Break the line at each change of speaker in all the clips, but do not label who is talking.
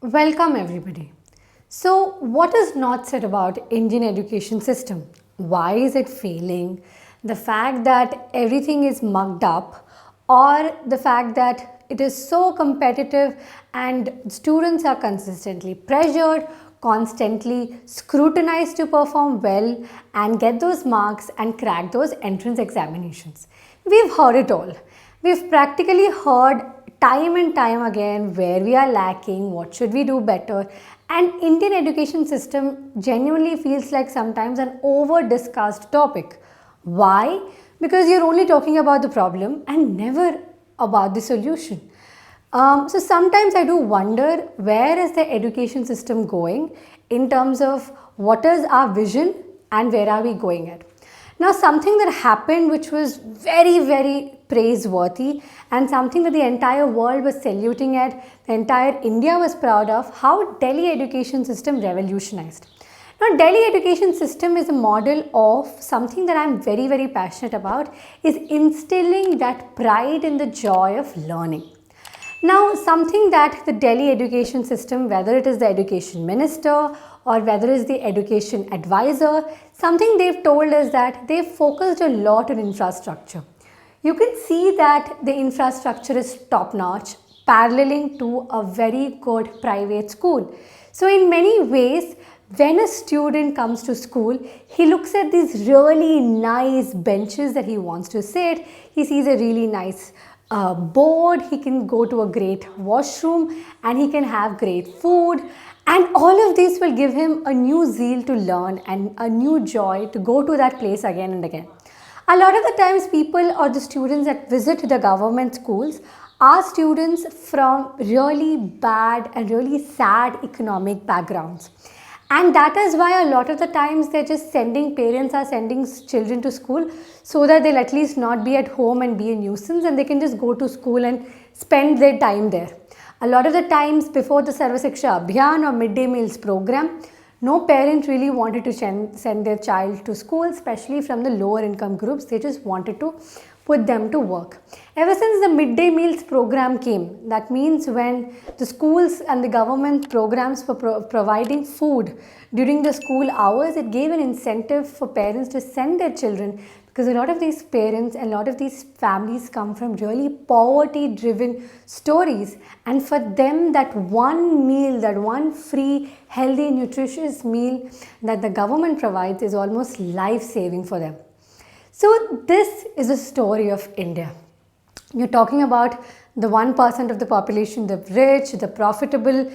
Welcome everybody. So what is not said about Indian education system? Why is it failing? The fact that everything is mugged up, or the fact that it is so competitive and students are consistently pressured, constantly scrutinized to perform well and get those marks and crack those entrance examinations. We've heard it all. We've practically heard time and time again where we are lacking, what should we do better, and Indian education system genuinely feels like sometimes an over discussed topic. Why? Because you're only talking about the problem and never about the solution. So sometimes I do wonder, where is the education system going in terms of what is our vision and where are we going at. Now, something that happened which was very praiseworthy and something that the entire world was saluting at, the entire India was proud of, how Delhi education system revolutionized. Now, Delhi education system is a model of something that I am very passionate about, is instilling that pride in the joy of learning. Now, something that the Delhi education system, whether it is the education minister or whether it is the education advisor, something they've told us that they've focused a lot on infrastructure. You can see that the infrastructure is top notch, paralleling to a very good private school. So in many ways, when a student comes to school, he looks at these really nice benches that he wants to sit. He sees a really nice board, he can go to a great washroom and he can have great food, and all of this will give him a new zeal to learn and a new joy to go to that place again and again. A lot of the times people or the students that visit the government schools are students from really bad and really sad economic backgrounds. And that is why a lot of the times parents are sending children to school so that they'll at least not be at home and be a nuisance, and they can just go to school and spend their time there. A lot of the times before the Sarva Shiksha Abhiyan or midday meals program, no parent really wanted to send their child to school, especially from the lower income groups. They just wanted to put them to work. Ever since the midday meals program came, that means when the schools and the government programs for providing food during the school hours, it gave an incentive for parents to send their children, because a lot of these parents and a lot of these families come from really poverty driven stories, and for them that one meal, that one free healthy nutritious meal that the government provides is almost life saving for them. So this is a story of India. You're talking about the 1% of the population, the rich, the profitable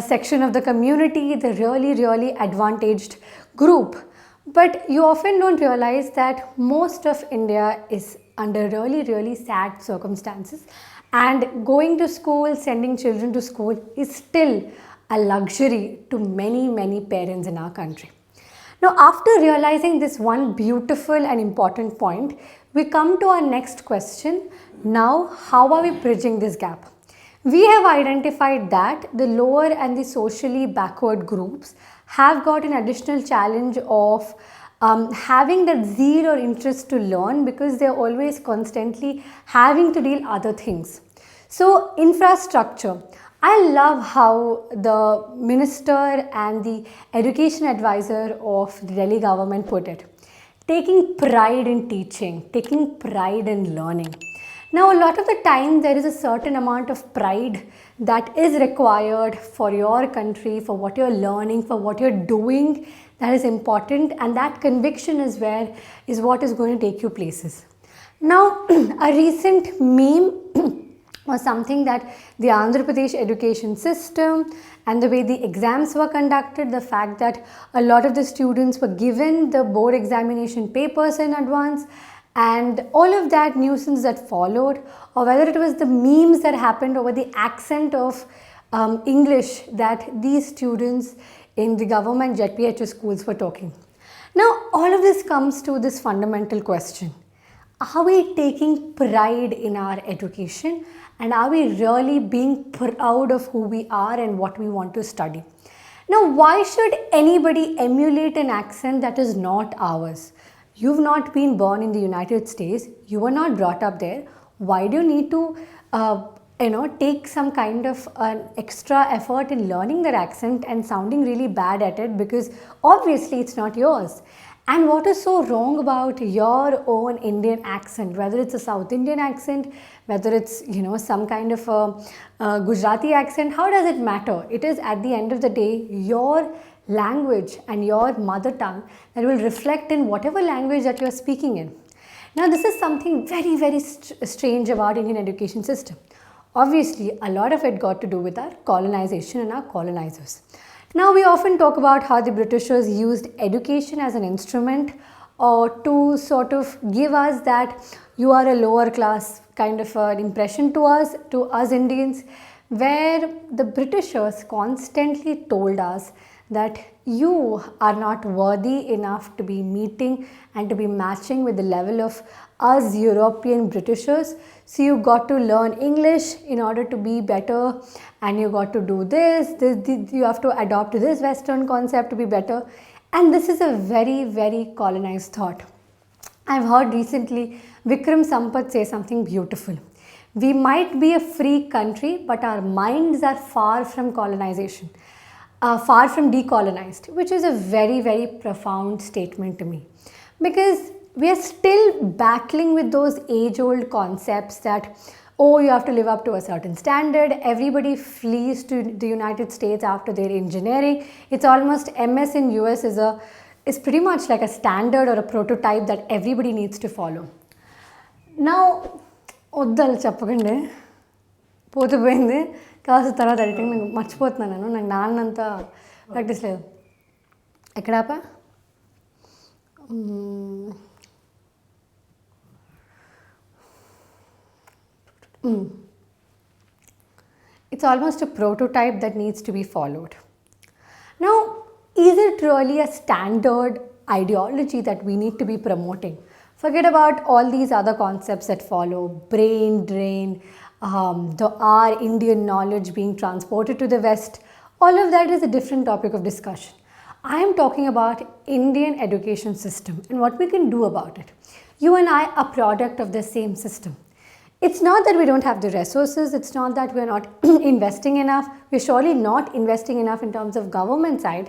section of the community, the really advantaged group. But you often don't realize that most of India is under really sad circumstances, and going to school, sending children to school is still a luxury to many parents in our country. Now, after realizing this one beautiful and important point, we come to our next question. Now, how are we bridging this gap? We have identified that the lower and the socially backward groups have got an additional challenge of having that zeal or interest to learn, because they're always constantly having to deal other things. So, infrastructure. I love how the minister and the education advisor of the Delhi government put it. Taking pride in teaching, taking pride in learning. Now, a lot of the time there is a certain amount of pride that is required for your country, for what you're learning, for what you're doing, that is important, and that conviction is what is going to take you places. Now, a recent meme was something that the Andhra Pradesh education system and the way the exams were conducted, the fact that a lot of the students were given the board examination papers in advance, and all of that nuisance that followed, or whether it was the memes that happened over the accent of English that these students in the government ZPHS schools were talking. Now, all of this comes to this fundamental question. Are we taking pride in our education, and are we really being proud of who we are and what we want to study? Now, why should anybody emulate an accent that is not ours? You've not been born in the United States. You were not brought up there. Why do you need to take some kind of an extra effort in learning their accent and sounding really bad at it, because obviously it's not yours. And what is so wrong about your own Indian accent, whether it's a South Indian accent, whether it's some kind of a Gujarati accent? How does it matter? It is, at the end of the day, your language and your mother tongue that will reflect in whatever language that you are speaking in. Now, this is something very, very strange about Indian education system. Obviously, a lot of it got to do with our colonization and our colonizers. Now, we often talk about how the Britishers used education as an instrument or to sort of give us that you are a lower class kind of an impression to us Indians, where the Britishers constantly told us that you are not worthy enough to be meeting and to be matching with the level of us European Britishers. So you got to learn English in order to be better, and you got to do this, you have to adopt this Western concept to be better. And this is a very, very colonized thought. I've heard recently Vikram Sampath say something beautiful. We might be a free country, but our minds are far from colonization. Far from decolonized, which is a very, very profound statement to me, because we are still battling with those age-old concepts that, oh, you have to live up to a certain standard. Everybody flees to the United States after their engineering. It's almost MS in US is pretty much like a standard or a prototype that everybody needs to follow. Now, వద్దాలి చెప్పకండి, పోతే పోయింది. కాస్త తర్వాత editing నేను మర్చిపోతున్నాను. నాకు నాన్నంత practice లేదు. ఎక్కడ ఆపా? It's almost a prototype that needs to be followed. Now, is it really a standard ideology that we need to be promoting? Forget about all these other concepts that follow: brain drain, our Indian knowledge being transported to the West. All of that is a different topic of discussion. I am talking about Indian education system and what we can do about it. You and I are product of the same system. It's not that we don't have the resources, it's not that we're not investing enough. We're surely not investing enough in terms of government side,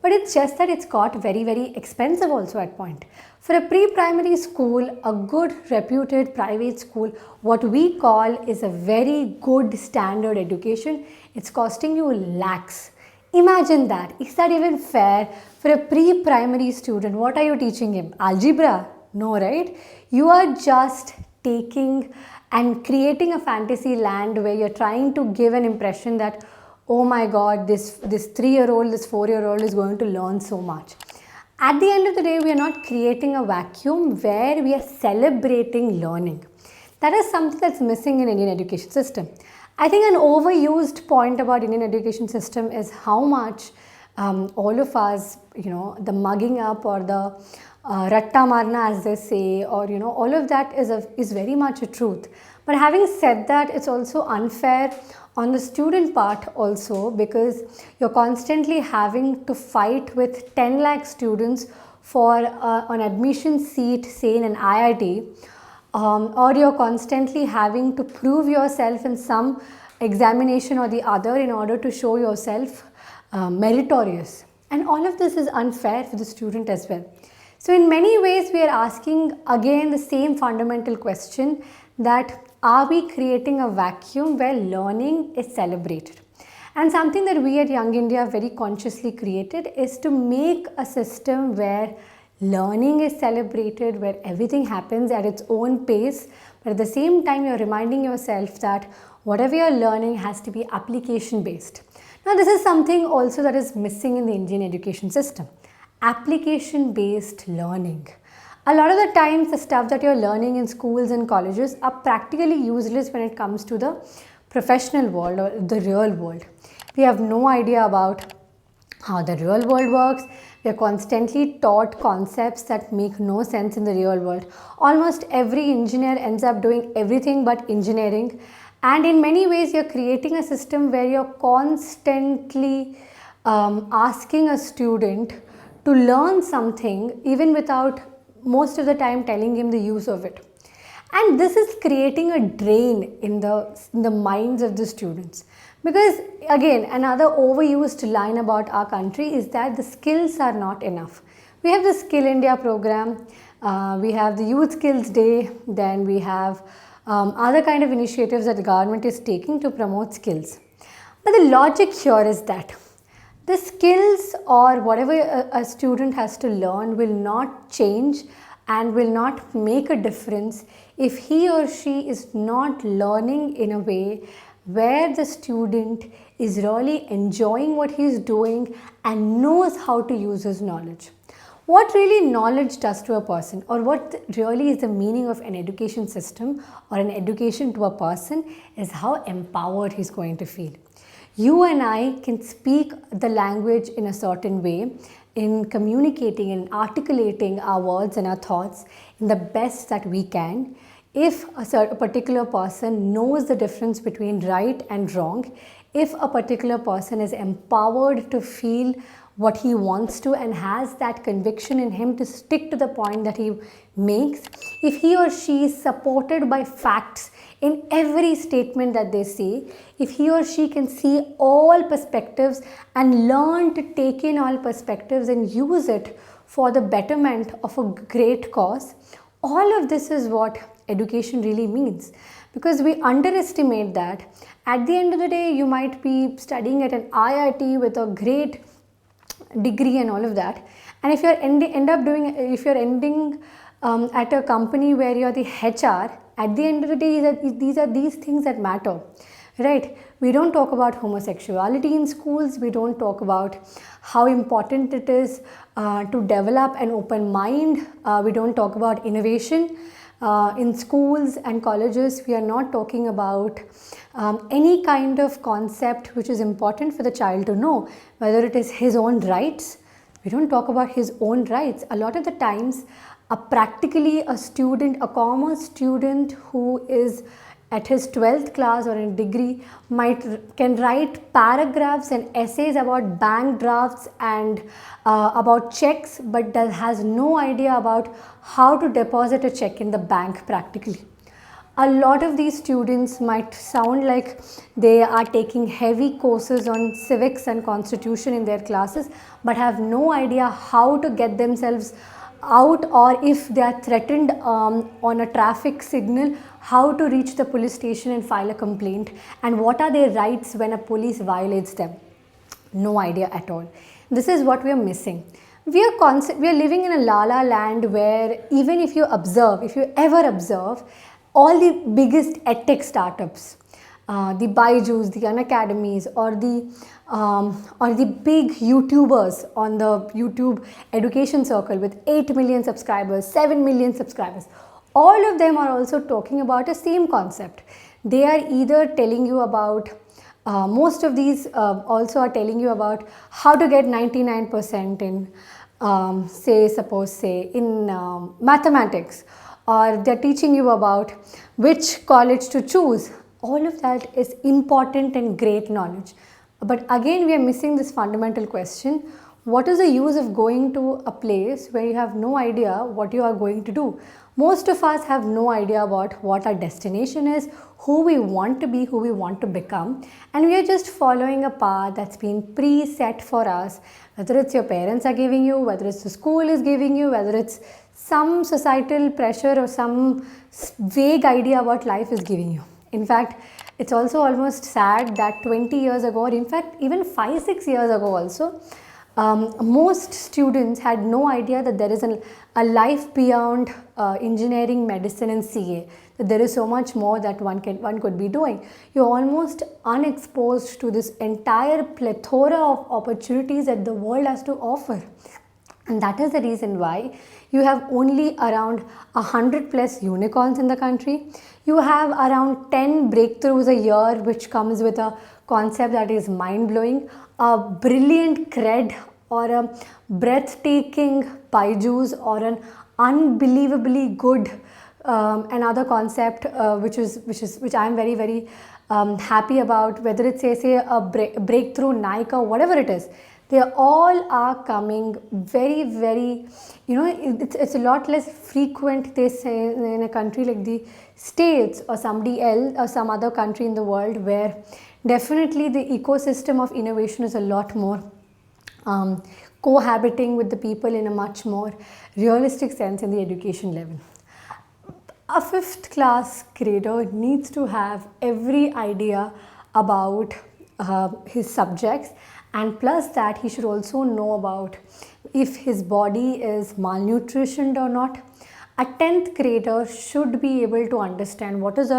but it's just that it's got very, very expensive also at point. For a pre-primary school, a good reputed private school, what we call is a very good standard education, it's costing you lakhs. Imagine that. Is that even fair for a pre-primary student? What are you teaching him? Algebra? No, right? You are just taking and creating a fantasy land where you're trying to give an impression that, oh my God, this 3-year-old, this 4-year-old is going to learn so much. At the end of the day, we are not creating a vacuum where we are celebrating learning. That is something that's missing in Indian education system. I think an overused point about Indian education system is how much all of us, the mugging up or the ratta marna, as they say, or all of that is very much a truth. But having said that, it's also unfair on the student part also, because you're constantly having to fight with 10 lakh students for an admission seat, say in an IIT, or you're constantly having to prove yourself in some examination or the other in order to show yourself meritorious. And all of this is unfair for the student as well. So in many ways, we are asking again the same fundamental question, that are we creating a vacuum where learning is celebrated? And something that we at Young India very consciously created is to make a system where learning is celebrated, where everything happens at its own pace, but at the same time you're reminding yourself that whatever you're learning has to be application based. Now, this is something also that is missing in the Indian education system. Application based learning. A lot of the times the stuff that you're learning in schools and colleges are practically useless when it comes to the professional world or the real world. We have no idea about how the real world works. We are constantly taught concepts that make no sense in the real world. Almost every engineer ends up doing everything but engineering. And in many ways, you're creating a system where you're constantly asking a student to learn something even without most of the time telling him the use of it. And this is creating a drain in the minds of the students. Because again, another overused line about our country is that the skills are not enough. We have the Skill India program, we have the Youth Skills Day, then we have other kind of initiatives that the government is taking to promote skills. But the logic here is that the skills or whatever a student has to learn will not change and will not make a difference if he or she is not learning in a way where the student is really enjoying what he is doing and knows how to use his knowledge. What really knowledge does to a person, or what really is the meaning of an education system or an education to a person, is how empowered he's going to feel. You and I can speak the language in a certain way in communicating and articulating our words and our thoughts in the best that we can. If a particular person knows the difference between right and wrong, if a particular person is empowered to feel what he wants to and has that conviction in him to stick to the point that he makes, if he or she is supported by facts in every statement that they say, if he or she can see all perspectives and learn to take in all perspectives and use it for the betterment of a great cause, all of this is what education really means. Because we underestimate that at the end of the day, you might be studying at an IIT with a great degree and all of that, and if you're ending at a company where you're the HR, at the end of the day, these are these things that matter, right? We don't talk about homosexuality in schools. We don't talk about how important it is to develop an open mind. We don't talk about innovation in schools and colleges. We are not talking about any kind of concept which is important for the child to know, whether it is his own rights. We don't talk about his own rights. A lot of the times, practically a student, a commerce student who is at his 12th class or in degree can write paragraphs and essays about bank drafts and about checks, but has no idea about how to deposit a check in the bank practically. A lot of these students might sound like they are taking heavy courses on civics and constitution in their classes, but have no idea how to get themselves out, or if they are threatened on a traffic signal, how to reach the police station and file a complaint, and what are their rights when a police violates them. No idea at all. This is what we are missing. We are living in a la-la land where even if you ever observe, all the biggest edtech startups, the Byju's, the Unacademies, or the big YouTubers on the YouTube education circle with 8 million subscribers, 7 million subscribers, all of them are also talking about the same concept. They are either telling you about, most of these also are telling you about how to get 99% in, in mathematics, or they're teaching you about which college to choose. All of that is important and great knowledge. But again, we are missing this fundamental question. What is the use of going to a place where you have no idea what you are going to do? Most of us have no idea about what our destination is, who we want to be, who we want to become, and we are just following a path that's been preset for us, whether it's your parents are giving you, whether it's the school is giving you, whether it's some societal pressure or some vague idea about life is giving you. In fact, it's also almost sad that 20 years ago, or in fact even 5-6 years ago also, most students had no idea that there is a life beyond engineering, medicine and CA, that there is so much more that one could be doing. You're almost unexposed to this entire plethora of opportunities that the world has to offer. And that is the reason why you have only around 100+ unicorns in the country. You have around 10 breakthroughs a year, which comes with a concept that is mind-blowing, a brilliant cred or a breathtaking Byju's or an unbelievably good another concept which I am very, very happy about, whether it's say a breakthrough Nike or whatever it is. They all are coming very, very, it's a lot less frequent, they say, in a country like the States or somebody else or some other country in the world, where definitely the ecosystem of innovation is a lot more cohabiting with the people in a much more realistic sense in the education level. A fifth class grader needs to have every idea about his subjects, and plus that he should also know about if his body is malnutritioned or not. A 10th grader should be able to understand what is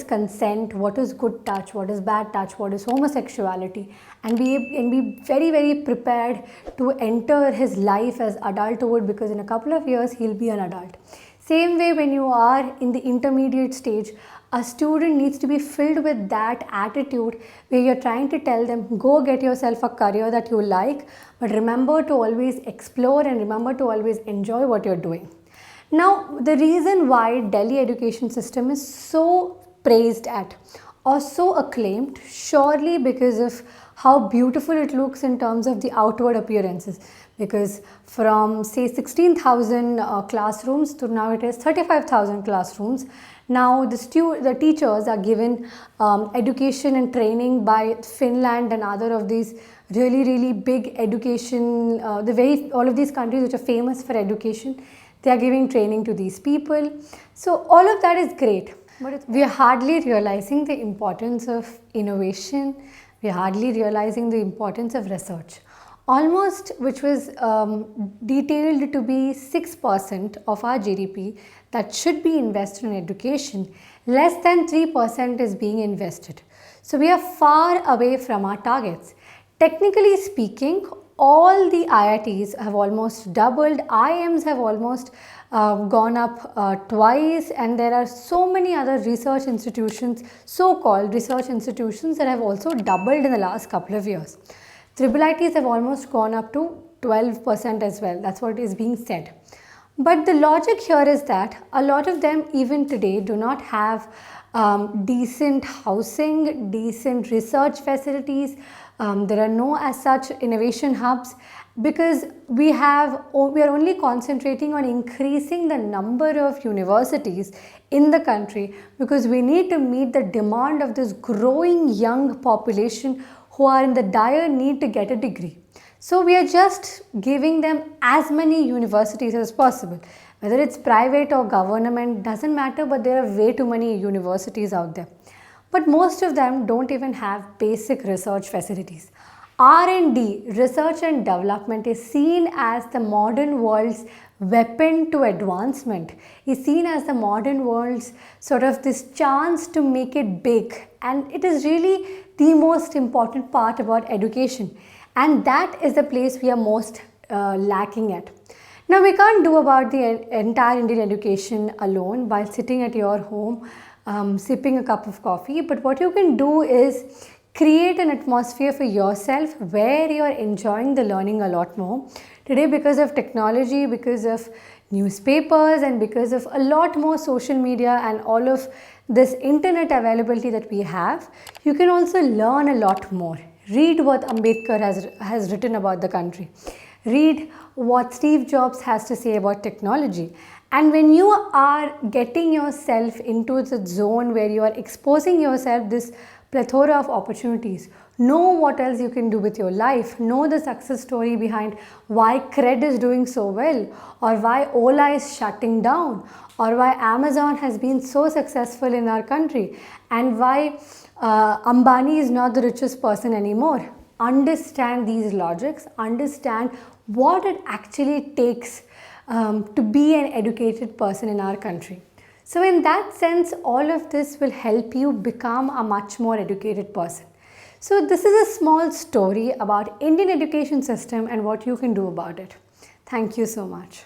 consent, what is good touch, what is bad touch, what is homosexuality, and be very, very prepared to enter his life as adulthood, because in a couple of years he'll be an adult. Same way, when you are in the intermediate stage, a student needs to be filled with that attitude where you're trying to tell them, go get yourself a career that you like, but remember to always explore and remember to always enjoy what you're doing. Now, the reason why Delhi education system is so praised at or so acclaimed, surely because of how beautiful it looks in terms of the outward appearances. Because from say 16,000 classrooms to now it is 35,000 classrooms. Now the teachers are given education and training by Finland and other of these really, really big education, all of these countries which are famous for education. They are giving training to these people. So all of that is great, but we are hardly realizing the importance of innovation. We are hardly realizing the importance of research. Almost, which was detailed to be 6% of our GDP that should be invested in education, less than 3% is being invested. So we are far away from our targets. Technically speaking, all the IITs have almost doubled, IIMs have almost gone up twice, and there are so many other research institutions, so-called research institutions, that have also doubled in the last couple of years. IIITs have almost gone up to 12% as well. That's what is being said. But the logic here is that a lot of them even today do not have decent housing, decent research facilities. There are no as such innovation hubs, because we are only concentrating on increasing the number of universities in the country, because we need to meet the demand of this growing young population who are in the dire need to get a degree. So we are just giving them as many universities as possible. Whether it's private or government, doesn't matter, but there are way too many universities out there. But most of them don't even have basic research facilities. R&D, research and development, is seen as the modern world's weapon to advancement, is seen as the modern world's sort of this chance to make it big. And it is really the most important part about education. And that is the place we are most lacking at. Now, we can't do about the entire Indian education alone while sitting at your home, sipping a cup of coffee. But what you can do is create an atmosphere for yourself where you are enjoying the learning a lot more. Today, because of technology, because of newspapers, and because of a lot more social media and all of this internet availability that we have, you can also learn a lot more. Read what Ambedkar has written about the country. Read what Steve Jobs has to say about technology. And when you are getting yourself into the zone where you are exposing yourself this plethora of opportunities, know what else you can do with your life, know the success story behind why Cred is doing so well, or why Ola is shutting down, or why Amazon has been so successful in our country, and why Ambani is not the richest person anymore. Understand these logics, understand what it actually takes to be an educated person in our country. So in that sense, all of this will help you become a much more educated person. So this is a small story about Indian education system and what you can do about it. Thank you so much.